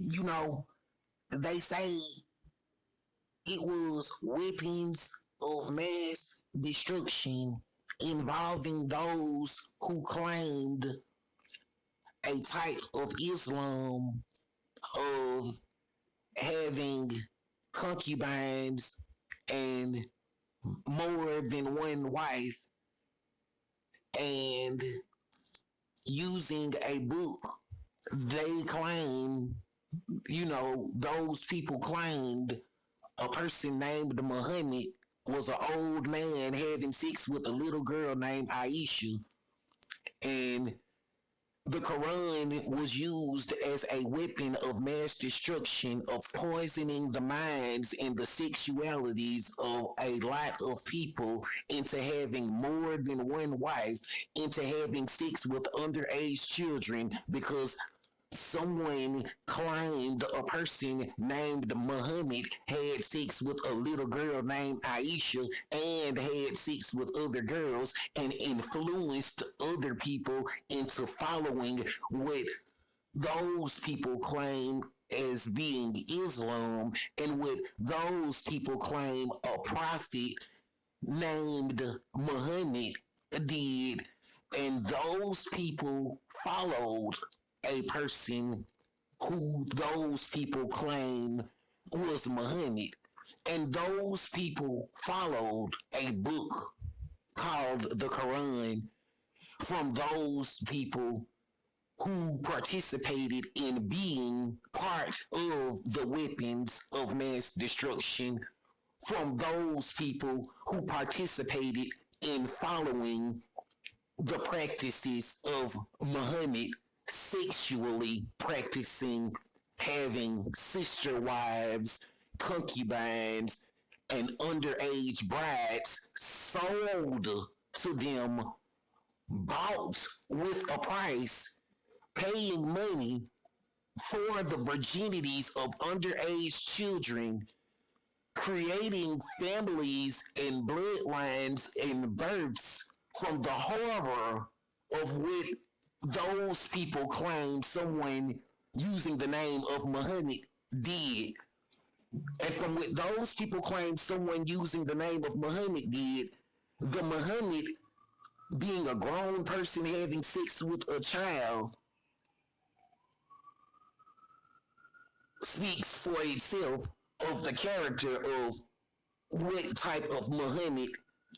You know, they say it was weapons of mass destruction involving those who claimed a type of Islam of having concubines and more than one wife and using a book. They claim, those people claimed a person named Muhammad was an old man having sex with a little girl named Aisha, and the Quran was used as a weapon of mass destruction, of poisoning the minds and the sexualities of a lot of people into having more than one wife, into having sex with underage children because someone claimed a person named Muhammad had sex with a little girl named Aisha and had sex with other girls and influenced other people into following what those people claim as being Islam and what those people claim a prophet named Muhammad did. And those people followed a person who those people claim was Muhammad. And those people followed a book called the Quran from those people who participated in being part of the weapons of mass destruction, from those people who participated in following the practices of Muhammad, sexually practicing having sister wives, concubines, and underage brides sold to them, bought with a price, paying money for the virginities of underage children, creating families and bloodlines and births from the horror of what those people claim someone using the name of Muhammad did. And from what those people claim someone using the name of Muhammad did, the Muhammad being a grown person having sex with a child speaks for itself of the character of what type of Muhammad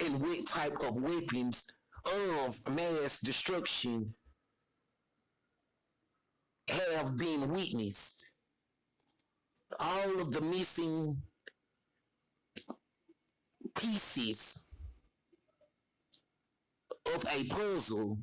and what type of weapons of mass destruction have been witnessed. All of the missing pieces of a puzzle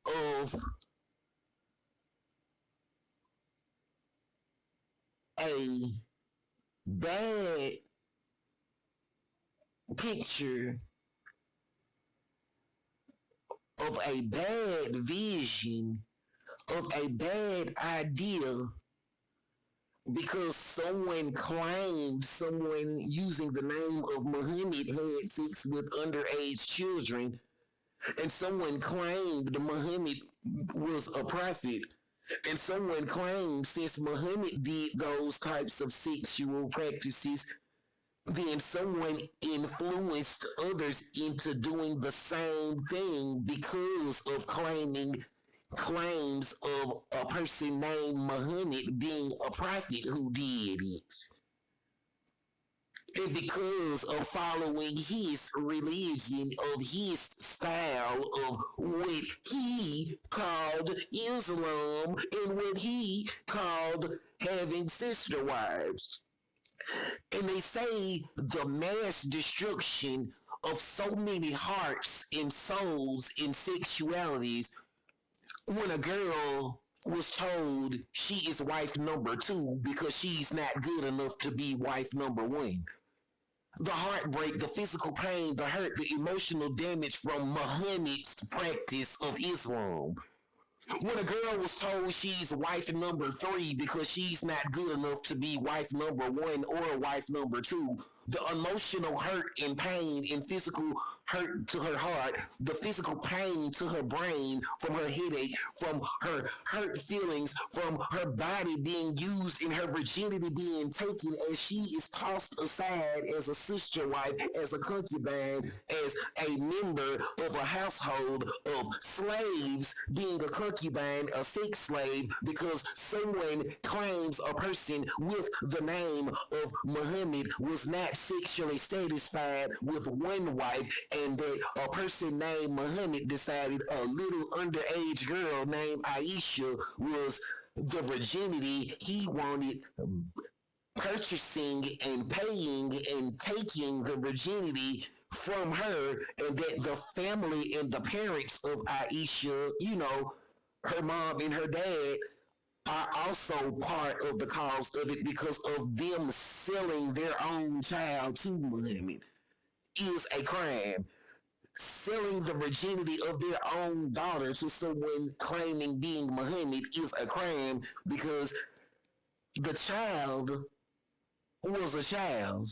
of a bad picture of a bad vision of a bad idea because someone claimed someone using the name of Muhammad had sex with underage children, and someone claimed Muhammad was a prophet, and someone claimed since Muhammad did those types of sexual practices, then someone influenced others into doing the same thing because of claims of a person named Muhammad being a prophet who did it. And because of following his religion, of his style of what he called Islam and what he called having sister wives. And they say the mass destruction of so many hearts and souls and sexualities when a girl was told she is wife number 2 because she's not good enough to be wife number 1. The heartbreak, the physical pain, the hurt, the emotional damage from Muhammad's practice of Islam. When a girl was told she's wife number 3 because she's not good enough to be wife number 1 or wife number 2, the emotional hurt and pain and physical hurt to her heart, the physical pain to her brain from her headache, from her hurt feelings, from her body being used and her virginity being taken as she is tossed aside as a sister wife, as a concubine, as a member of a household of slaves, being a concubine, a sex slave, because someone claims a person with the name of Muhammad was not sexually satisfied with one wife, and that a person named Muhammad decided a little underage girl named Aisha was the virginity he wanted, purchasing and paying and taking the virginity from her, and that the family and the parents of Aisha, her mom and her dad, are also part of the cause of it because of them selling their own child to Muhammad is a crime. Selling the virginity of their own daughter to someone claiming being Muhammad is a crime because the child was a child.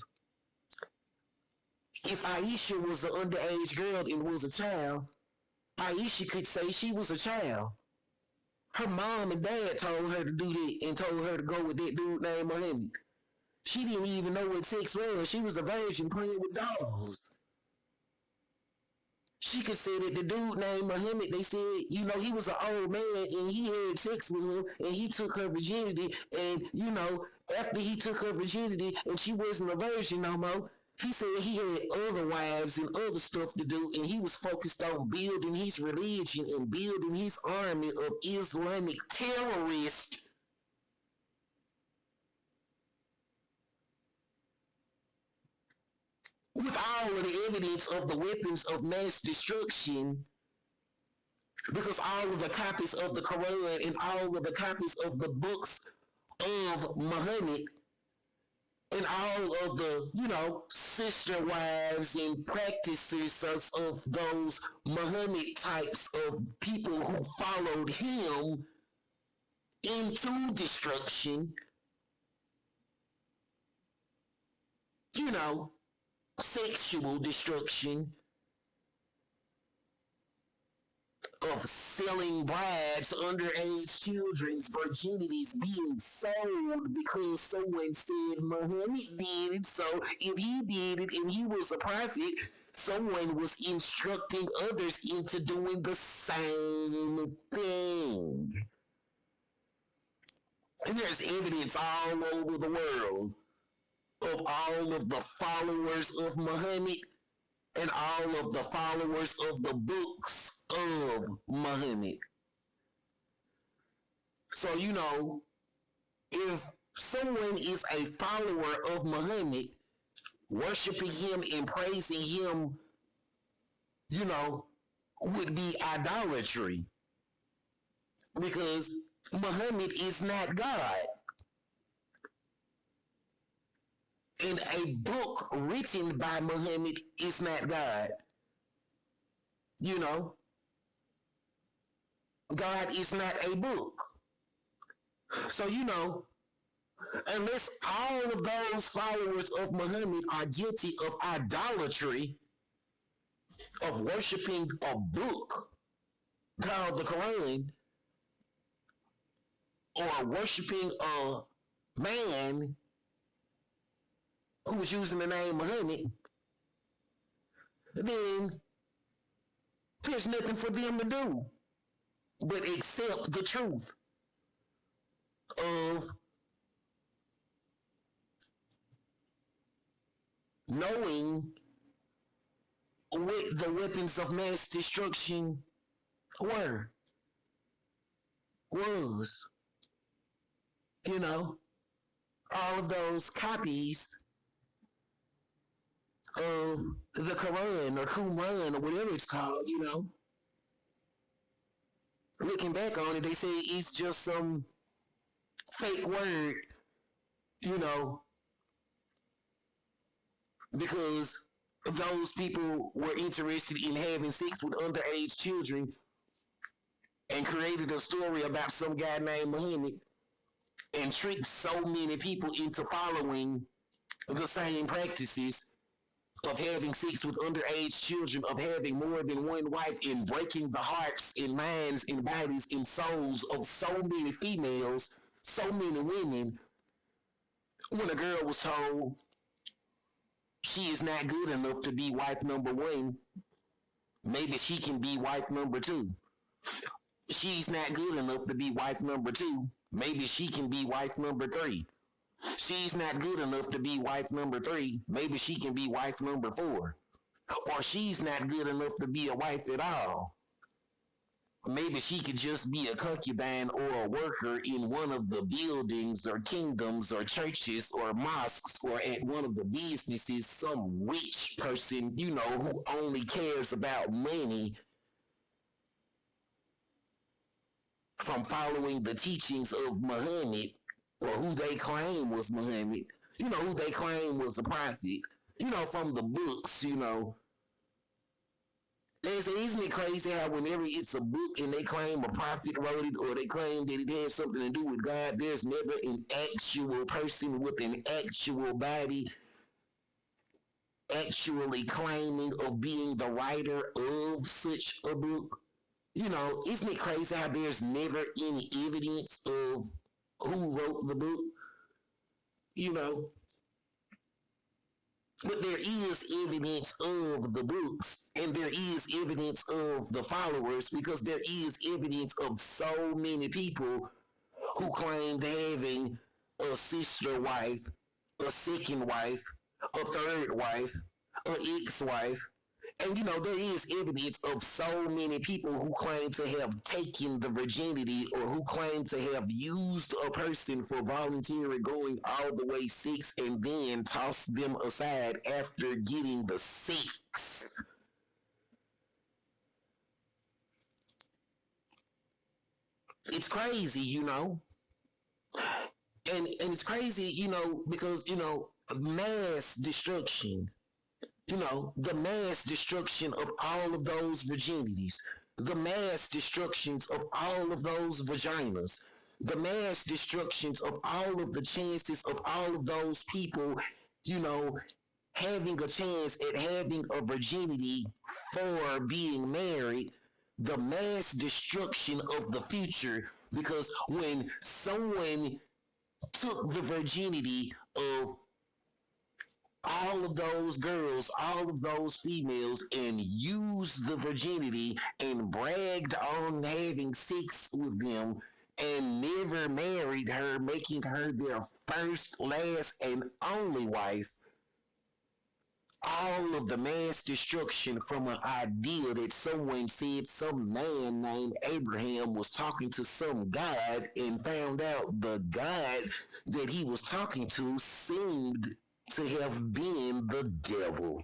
If Aisha was an underage girl and was a child, Aisha could say she was a child. Her mom and dad told her to do that and told her to go with that dude named Muhammad. She didn't even know what sex was. She was a virgin playing with dolls. She could say that the dude named Muhammad, they said, he was an old man and he had sex with her and he took her virginity. And, after he took her virginity and she wasn't a virgin no more, he said he had other wives and other stuff to do, and he was focused on building his religion and building his army of Islamic terrorists. With all of the evidence of the weapons of mass destruction, because all of the copies of the Quran and all of the copies of the books of Muhammad and all of the, sister wives and practices of those Muhammad types of people who followed him into destruction, sexual destruction, of selling brides, underage children's virginities being sold because someone said Muhammad did it. So if he did it and he was a prophet, someone was instructing others into doing the same thing. And there's evidence all over the world of all of the followers of Muhammad and all of the followers of the books of Muhammad. So, if someone is a follower of Muhammad, worshiping him and praising him, would be idolatry. Because Muhammad is not God. And a book written by Muhammad is not God. God is not a book. So, unless all of those followers of Muhammad are guilty of idolatry, of worshiping a book called the Quran, or worshiping a man who was using the name Muhammad, then there's nothing for them to do but accept the truth of knowing what the weapons of mass destruction was. All of those copies of the Quran or Qumran or whatever it's called, Looking back on it, they say it's just some fake word, because those people were interested in having sex with underage children and created a story about some guy named Muhammad and tricked so many people into following the same practices of having sex with underage children, of having more than one wife, and breaking the hearts and minds and bodies and souls of so many females, so many women, when a girl was told she is not good enough to be wife number one, maybe she can be wife number two. She's not good enough to be wife number two, maybe she can be wife number three. She's not good enough to be wife number three, maybe she can be wife number four. Or she's not good enough to be a wife at all. Maybe she could just be a concubine or a worker in one of the buildings or kingdoms or churches or mosques or at one of the businesses, some rich person, who only cares about money from following the teachings of Muhammad, or who they claim was Muhammad, who they claim was the prophet, from the books. They say, isn't it crazy how whenever it's a book and they claim a prophet wrote it or they claim that it has something to do with God, there's never an actual person with an actual body actually claiming of being the writer of such a book? Isn't it crazy how there's never any evidence of who wrote the book? You know, but there is evidence of the books and there is evidence of the followers because there is evidence of so many people who claimed having a sister wife, a second wife, a third wife, an ex-wife. And there is evidence of so many people who claim to have taken the virginity or who claim to have used a person for voluntary going all the way sex and then tossed them aside after getting the sex. It's crazy. And it's crazy, because, mass destruction. The mass destruction of all of those virginities, the mass destructions of all of those vaginas, the mass destructions of all of the chances of all of those people, you know, having a chance at having a virginity for being married, the mass destruction of the future, because when someone took the virginity of all of those girls, all of those females, and used the virginity and bragged on having sex with them and never married her, making her their first, last, and only wife. All of the mass destruction from an idea that someone said some man named Abraham was talking to some God and found out the God that he was talking to seemed to have been the devil.